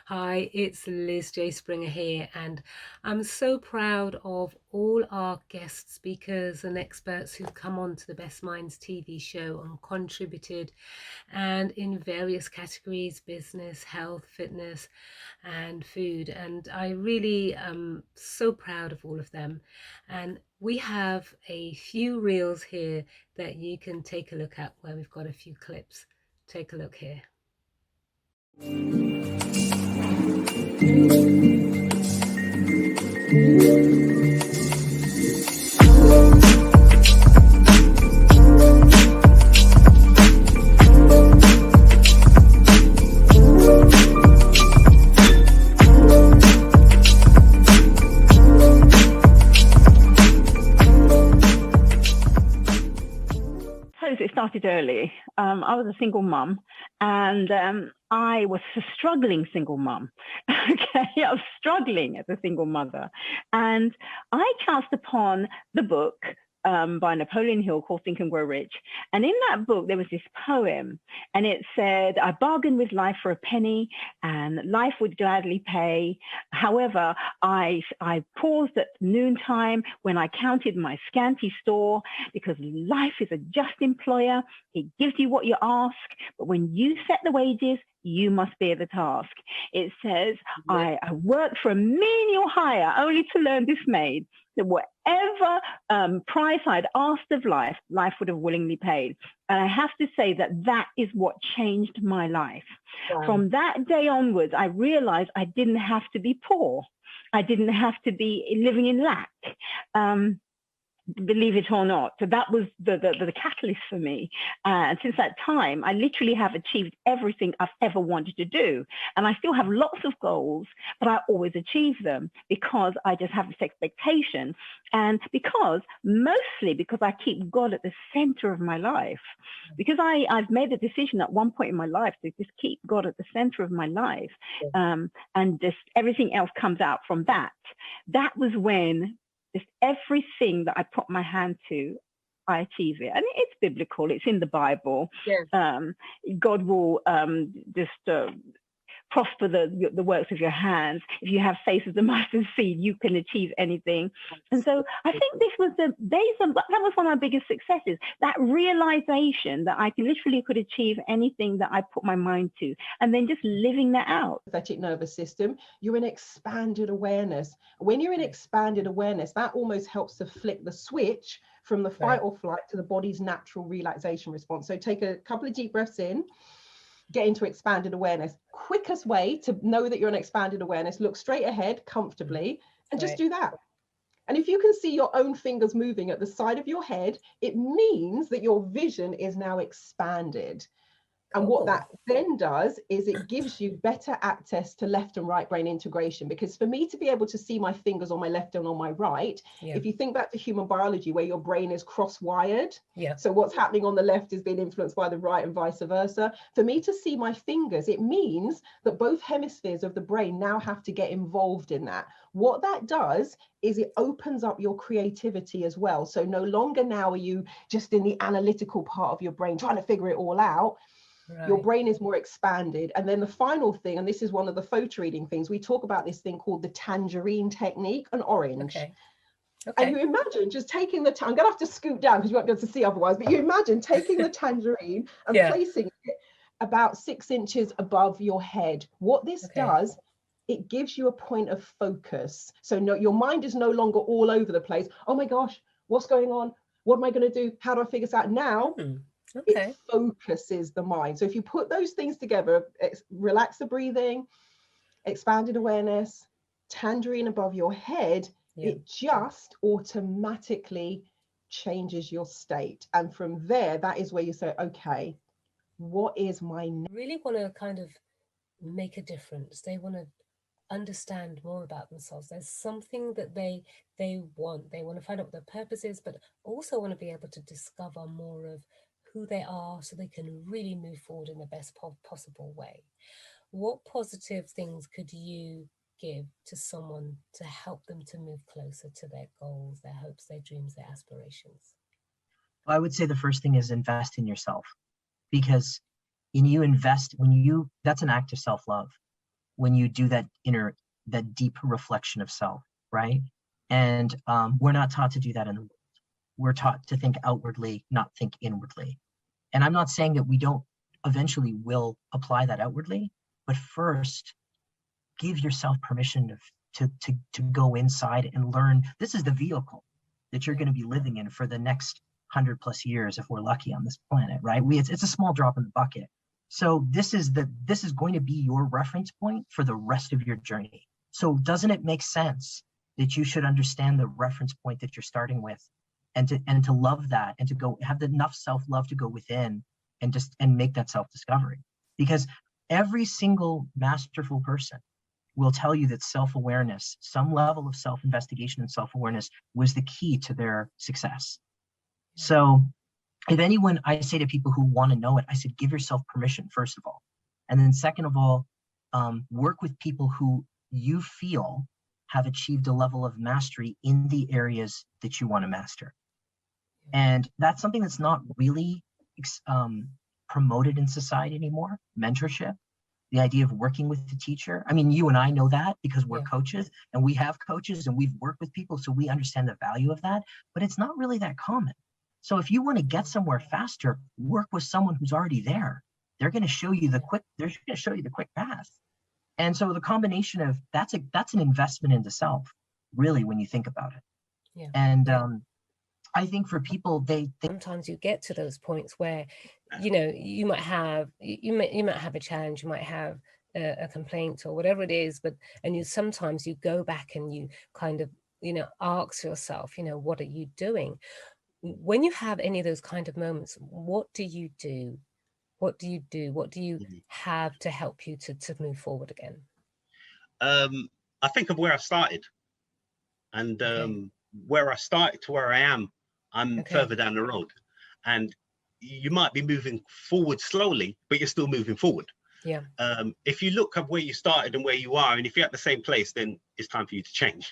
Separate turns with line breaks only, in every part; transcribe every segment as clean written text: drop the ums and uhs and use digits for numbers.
Hi, it's Liz J. Springer here, and I'm so proud of all our guest speakers and experts who've come on to the Best Minds TV show and contributed, and in various categories: business, health, fitness, and food. And I really am so proud of all of them. And we have a few reels here that you can take a look at where we've got a few clips. Take a look here.
It started early. I was a single mum, and I was a struggling single mum. Okay, I was struggling as a single mother, and I chanced upon the book by Napoleon Hill called Think and Grow Rich. And in that book, there was this poem, and it said, "I bargained with life for a penny, and life would gladly pay. However, I paused at noontime when I counted my scanty store, because life is a just employer. It gives you what you ask, but when you set the wages, you must bear the task." It says, I worked for a menial hire only to learn dismayed that whatever price I'd asked of life, life would have willingly paid. And I have to say that that is what changed my life. Wow. From that day onwards, I realized I didn't have to be poor. I didn't have to be living in lack. Believe it or not. So that was the catalyst for me. And since that time, I literally have achieved everything I've ever wanted to do. And I still have lots of goals, but I always achieve them because I just have this expectation. And mostly because I keep God at the center of my life. Because I've made the decision at one point in my life to just keep God at the center of my life. And just everything else comes out from that. That was when just everything that I put my hand to, I achieve it. And it's biblical. It's in the Bible. Yes. God will just prosper the works of your hands. If you have faith as a mustard seed, you can achieve anything. And so I think that was one of my biggest successes, that realization that I literally could achieve anything that I put my mind to, and then just living that out.
Sympathetic nervous system, you're in expanded awareness. When you're in expanded awareness, that almost helps to flick the switch from the fight or flight to the body's natural relaxation response. So take a couple of deep breaths in, get into expanded awareness. Quickest way to know that you're in expanded awareness, look straight ahead comfortably and just do that. And if you can see your own fingers moving at the side of your head, it means that your vision is now expanded. And what that then does is it gives you better access to left and right brain integration. Because for me to be able to see my fingers on my left and on my right, if you think back to human biology where your brain is cross-wired, so what's happening on the left is being influenced by the right and vice versa. For me to see my fingers, it means that both hemispheres of the brain now have to get involved in that. What that does is it opens up your creativity as well. So no longer now are you just in the analytical part of your brain trying to figure it all out. Right. Your brain is more expanded. And then the final thing, and this is one of the photo reading things, we talk about this thing called the tangerine technique, an orange. Okay. And you imagine just taking the, I'm going to have to scoot down because you won't be able to see otherwise, but you imagine taking the tangerine and placing it about 6 inches above your head. What this does, it gives you a point of focus. So no, your mind is no longer all over the place. Oh my gosh, what's going on? What am I going to do? How do I figure this out now? It focuses the mind. So if you put those things together, relax the breathing, expanded awareness, tangerine above your head, it just automatically changes your state. And from there, that is where you say, okay, what is my...
Really want to kind of make a difference. They want to understand more about themselves. There's something that they want. They want to find out what their purpose is, but also want to be able to discover more of who they are so they can really move forward in the best possible way. What positive things could you give to someone to help them to move closer to their goals, their hopes, their dreams, their aspirations?
Well, I would say the first thing is invest in yourself, because when you invest, that's an act of self-love. when you do that deep reflection of self, right? And we're not taught to do that in the world. We're taught to think outwardly, not think inwardly. And I'm not saying that we don't eventually will apply that outwardly, but first give yourself permission to go inside and learn. This is the vehicle that you're going to be living in for the next 100+ years, if we're lucky on this planet, right? It's a small drop in the bucket. So this is going to be your reference point for the rest of your journey. So doesn't it make sense that you should understand the reference point that you're starting with, and to love that, and to go have enough self-love to go within and make that self-discovery? Because every single masterful person will tell you that self-awareness, some level of self-investigation and self-awareness, was the key to their success. So if anyone, I say to people who want to know it, I said, give yourself permission, first of all. And then second of all, work with people who you feel have achieved a level of mastery in the areas that you want to master. And that's something that's not really promoted in society anymore, mentorship. The idea of working with the teacher. I mean, you and I know that because we're coaches, and we have coaches, and we've worked with people, so we understand the value of that, but it's not really that common. So if you want to get somewhere faster, work with someone who's already there. They're going to show you the quick path. And so the combination of that's an investment into self, really, when you think about it.
Yeah.
And I think for people, they
sometimes you get to those points where, you know, you might have a challenge, you might have a complaint or whatever it is, and sometimes you go back and you kind of, you know, ask yourself, you know, what are you doing? When you have any of those kind of moments, what do you do? What do you do? What do you have to help you to move forward again?
I think of where I started, and where I started to where I am, I'm further down the road, and you might be moving forward slowly, but you're still moving forward.
Yeah.
If you look at where you started and where you are, and if you're at the same place, then it's time for you to change.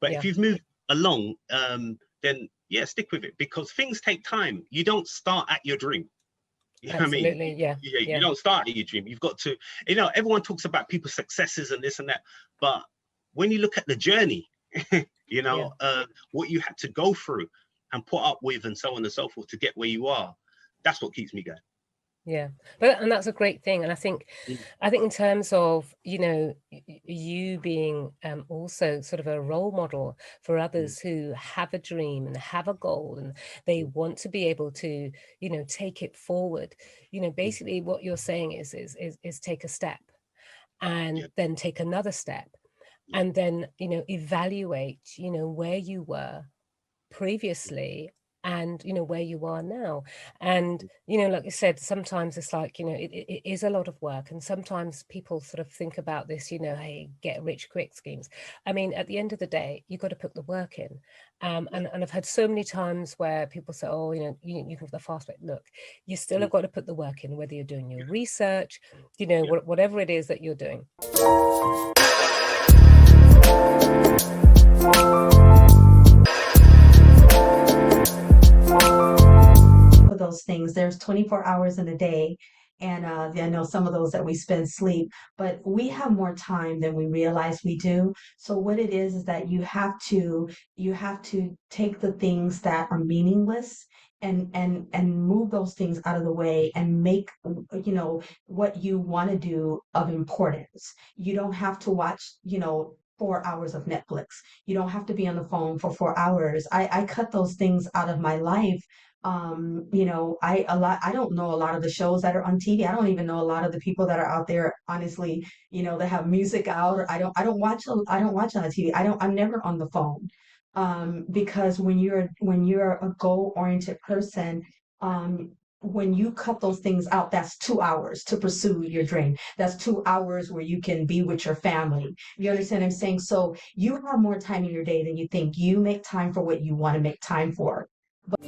But if you've moved along, then stick with it, because things take time. You don't start at your dream. You know what I mean? You don't start at your dream. You've got to, you know, everyone talks about people's successes and this and that, but when you look at the journey, you know, what you had to go through and put up with and so on and so forth to get where you are, that's what keeps me going.
Yeah, and that's a great thing. And I think in terms of, you know, you being also sort of a role model for others who have a dream and have a goal, and they want to be able to, you know, take it forward. You know, basically what you're saying is take a step, and then take another step, and then, you know, evaluate, you know, where you were previously and, you know, where you are now. And, you know, like you said, sometimes it's like, you know, it is a lot of work, and sometimes people sort of think about this, you know, hey, get rich quick schemes. I mean, at the end of the day, you've got to put the work in. And I've had so many times where people say, oh, you know, you can have the fast way. Look, you still have got to put the work in, whether you're doing your research, you know, whatever it is that you're doing.
Those things, there's 24 hours in a day, and I know some of those that we spend sleep, but we have more time than we realize we do. So what it is that you have to take the things that are meaningless and move those things out of the way and make, you know, what you want to do of importance. You don't have to watch, you know, 4 hours of Netflix. You don't have to be on the phone for 4 hours. I cut those things out of my life. You know, I don't know a lot of the shows that are on TV. I don't even know a lot of the people that are out there, honestly, you know, that have music out, or I don't watch on TV. I'm never on the phone. Because when you're a goal-oriented person, when you cut those things out, that's 2 hours to pursue your dream. That's 2 hours where you can be with your family. You understand what I'm saying? So you have more time in your day than you think. You make time for what you want to make time for. But